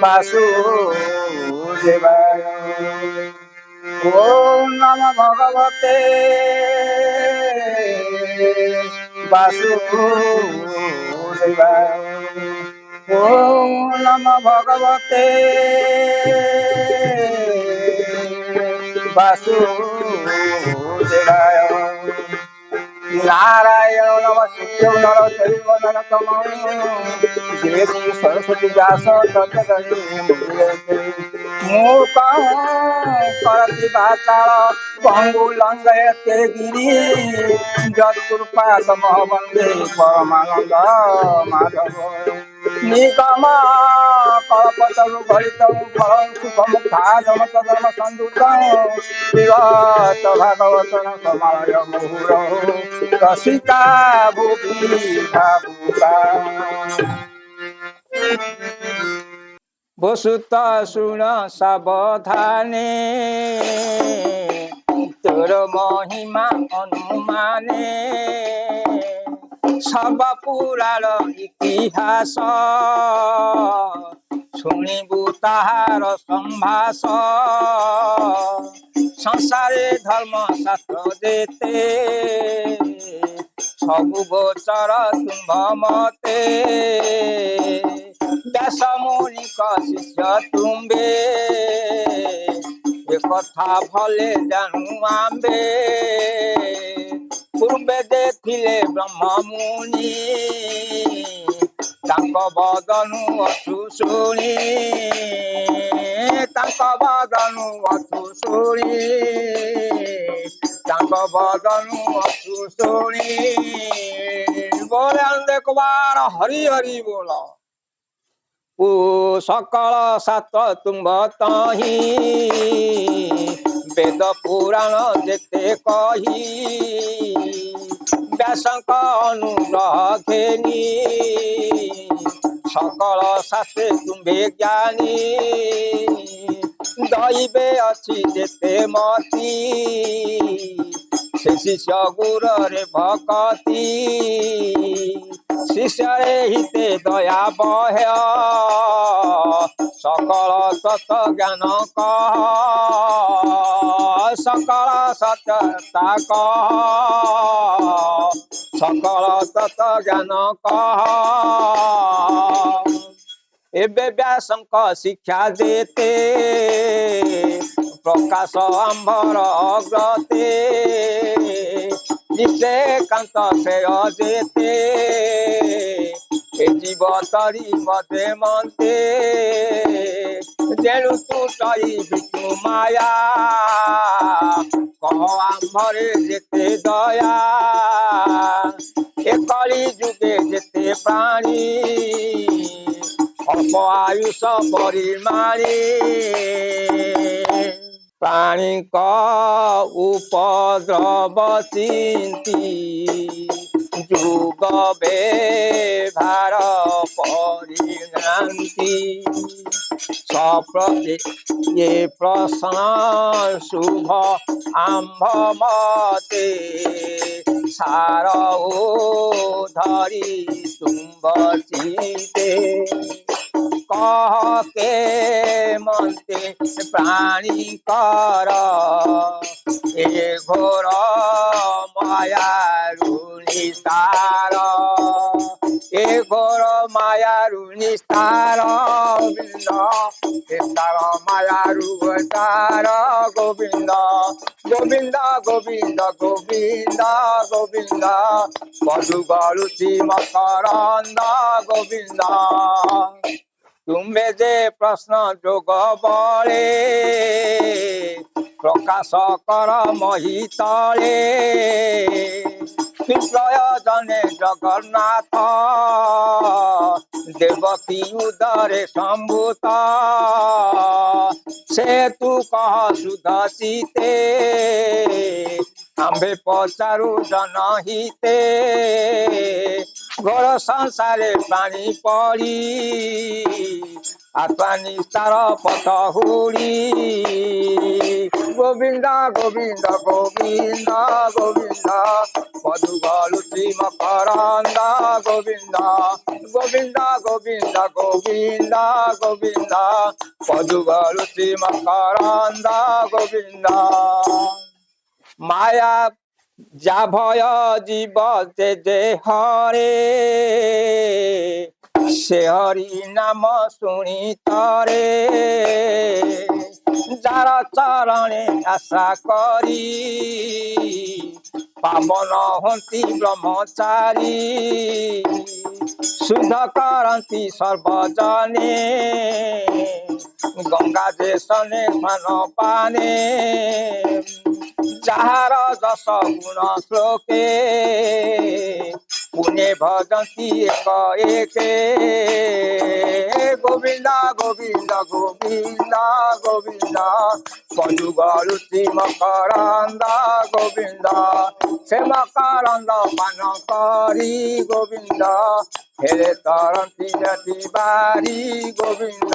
বাসুদেবায়। ওম নমঃ ভগবতে বাসুদেবায়। ওম নমঃ ভগবতে বাসুদেবায়। নারায়ণ নমস্তুতে নরচৈব নরোত্তমঃ দেবী সরস্বতী ব্যাস তৎ মূকং করতি বাচাল পঙ্গু লঙ্ঘয়তে গিরি যৎকৃপা তমঃ বন্দে পরমানন্দ মাধব। নিগম কল্পতরু গলিতং ফলং শুভমুখাদম তদম সন্দুতং বিগত ভাগবতং সমালয় মুহুরঃ রসিকা ভুবি ভাবুকা। বসুত শুণ সাবধানে তোর মহিমা অনুমানে সর্বপুরাণ ইতিহাস শুনিবু তাহার সম্ভাষ। সংসারে ধর্ম শাস্ত্র যেতে সবু গোচর তুম্ভ মতে। ব্যাস মুনিক শিষ্য তুম্বে একথা ভলে জানু আম্বে। ପୂର୍ବେ ଯେ ଥିଲେ ବ୍ରହ୍ମ ମୁନି ତାଙ୍କ ବଦନୁ ଅଛୁ ଶୁଣି ତାଙ୍କ ବଦନୁ ଅଛୁ ଶୁଣି ତାଙ୍କ ବଦନୁ ଅଛୁ ଶୁଣି। ବୋଲେ ଅନେକ ବାର ହରି ହରି ବୋଲ। ଓ ସକଳ ଶାସ୍ତ୍ର ତୁମ୍ଭ ତହିଁ ବେଦ ପୁରାଣ ଯେତେ କହି ବ୍ୟାସଙ୍କ ଅନୁଗ୍ରହ ଘେନି ସକଳ ଶାସ୍ତ୍ରେ ତୁମ୍ଭେ ଜ୍ଞାନୀ। ଦଇବେ ଅଛି ଯେତେ ମତି ସେ ଶିଷ୍ୟ ଗୁରରେ ଭକତି। ଶିଷ୍ୟରେ ହିତେ ଦୟା ବହ୍ୟ ସକଳ ତତ୍ତ୍ୱ ଜ୍ଞାନ କହ। ସକଳ ସତ୍ୟତା କହ ସକଳ ତତ୍ତ୍ୱ ଜ୍ଞାନ କହ। ଏବେ ବ୍ୟାସଙ୍କ ଶିକ୍ଷା ଦେତେ ପ୍ରକାଶ ଆମ୍ଭର ଅଗ୍ରତେ। ନିଶ୍ଚେ କାନ୍ତ ଶ୍ରେୟ ଯେତେ ଏ ଜୀବ ତରି ବଦେ ମନ୍ତେ। ଯେଣୁ ତୁ ତରିବି ତୁ ମାୟା କହ ଆମ୍ଭରେ ଯେତେ ଦୟା। ଏ କଳି ଯୁଗେ ଯେତେ ପ୍ରାଣୀ ଅଳ୍ପ ଆୟୁଷ ପରିମାଣୀ। ପ୍ରାଣୀଙ୍କ ଉପଦ୍ରବ ଚିନ୍ତି ଯୁଗ ବ୍ୟବହାର ପରିଣାନ୍ତି। ଏ ପ୍ରଶ୍ନ ଶୁଭ ଆମ୍ଭ ମତେ ସାର ଓ ଧରି ତୁମ୍ଭ ଚିନ୍ତେ। କହ କେ ମନ୍ତେ ପ୍ରାଣୀଙ୍କର ଏ ଘୋର ମାୟାରୁ ନିସ୍ତାର। ଏ ଘୋର ମାୟାରୁ ନିସ୍ତାର ଗୋବିନ୍ଦ। ତାର ମାୟାରୁ ତାର ଗୋବିନ୍ଦ ଗୋବିନ୍ଦ ଗୋବିନ୍ଦ ଗୋବିନ୍ଦ ଗୋବିନ୍ଦ। ମଧୁ ଗଳୁଛି ମକରନ୍ଦ ଗୋବିନ୍ଦ। ତୁମ୍ଭେ ଯେ ପ୍ରଶ୍ନ ଯୋଗ ବଳେ ପ୍ରକାଶ କର ମହିତଳେ। ପ୍ରୟୋଜନେ ଜଗନ୍ନାଥ ଦେବକୀ ଉଦରେ ସମ୍ଭୂତ। ସେ ତୁ କହ ସୁଧ ଚିତେ ଆମ୍ଭେ ପଚାରୁ ଜନହିତେ। ଘୋର ସଂସାରେ ପାଣି ପଡ଼ି ଆତ୍ମା ନିସ୍ତାର ପଥ ହୁଡ଼ି। गोविंद गोविंद गोविंद गोविंद पदुगलुची मकरंद गोविंद गोविंद गोविंद गोविंद गोविंद पदुगलुची मकरंद गोविंद माया जा भय जीव जे हरे से हरि नाम शुणी तरे जार चरणे आशा करी पावन हंती ब्रह्मचारी शुद्ध करती सर्वजने गंगा देशने स्नान पाने जार दश गुण श्लोके पुण्य भजती एक एक गोविंद गोविंद गोविंद गोविंद पदुगलुची मकरंद गोविंद से मकरंद पान करी गोविंद हेरे तरंती नदी बारी गोविंद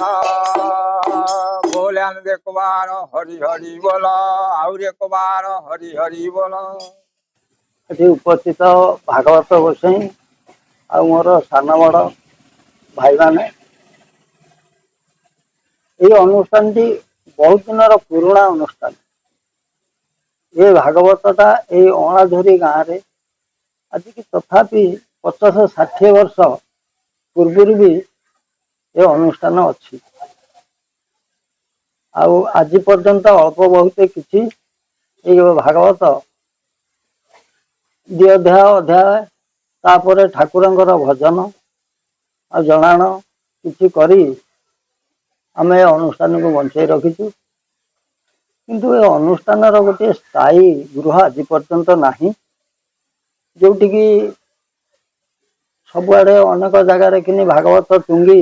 बोले एक बार हरि हरि बोल आउर एक बार हरि हरि बोल एटी उपस्थित भागवत गोसाई आ मोर सान बड़ भाई माने ये अनुष्ठान टी बहुत दिन पुराणा अनुष्ठान ये भागवतटा ये अणाझरी गाँव में आज की तथापि 50-60 वर्ष पूर्व भी ये अनुष्ठान अच्छी आज पर्यंत अल्प बहुत किसी भागवत दि अध्याय अध्याय तापर ठाकुरंकर भजन आ जनाण किसी करी आम अनुष्ठान को बंचाई रखीचु किंतु ये अनुष्ठान गोटे स्थायी गृह आज पर्यंत नहीं जोटि की सबुआड़े अनेक जगार कि भागवत टुंगी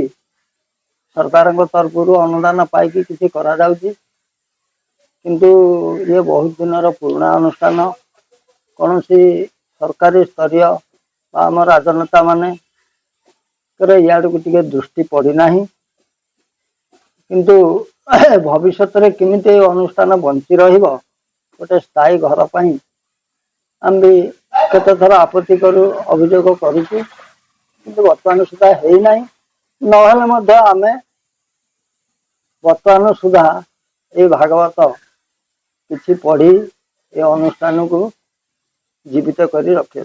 सरकार तरफ अनुदान पाई किसी करा जाउची किंतु ये बहुत दिन पुराणा अनुष्ठान कौन सी सरकारी स्तरीय आम राजनेता माने याद को टिके दृष्टि पड़ना किंतु भविष्य में केमिति अनुष्ठान बंची रहिबो गोटे स्थायी घर पाई आम भी केते थर आपत्ति करू अभियोग करूचु किंतु वर्तमान सुधा है नहीं नहले मध्य आमे वर्तमान सुधा ये भागवत किसी पढ़ी ये अनुष्ठान को जीवित करी रखे।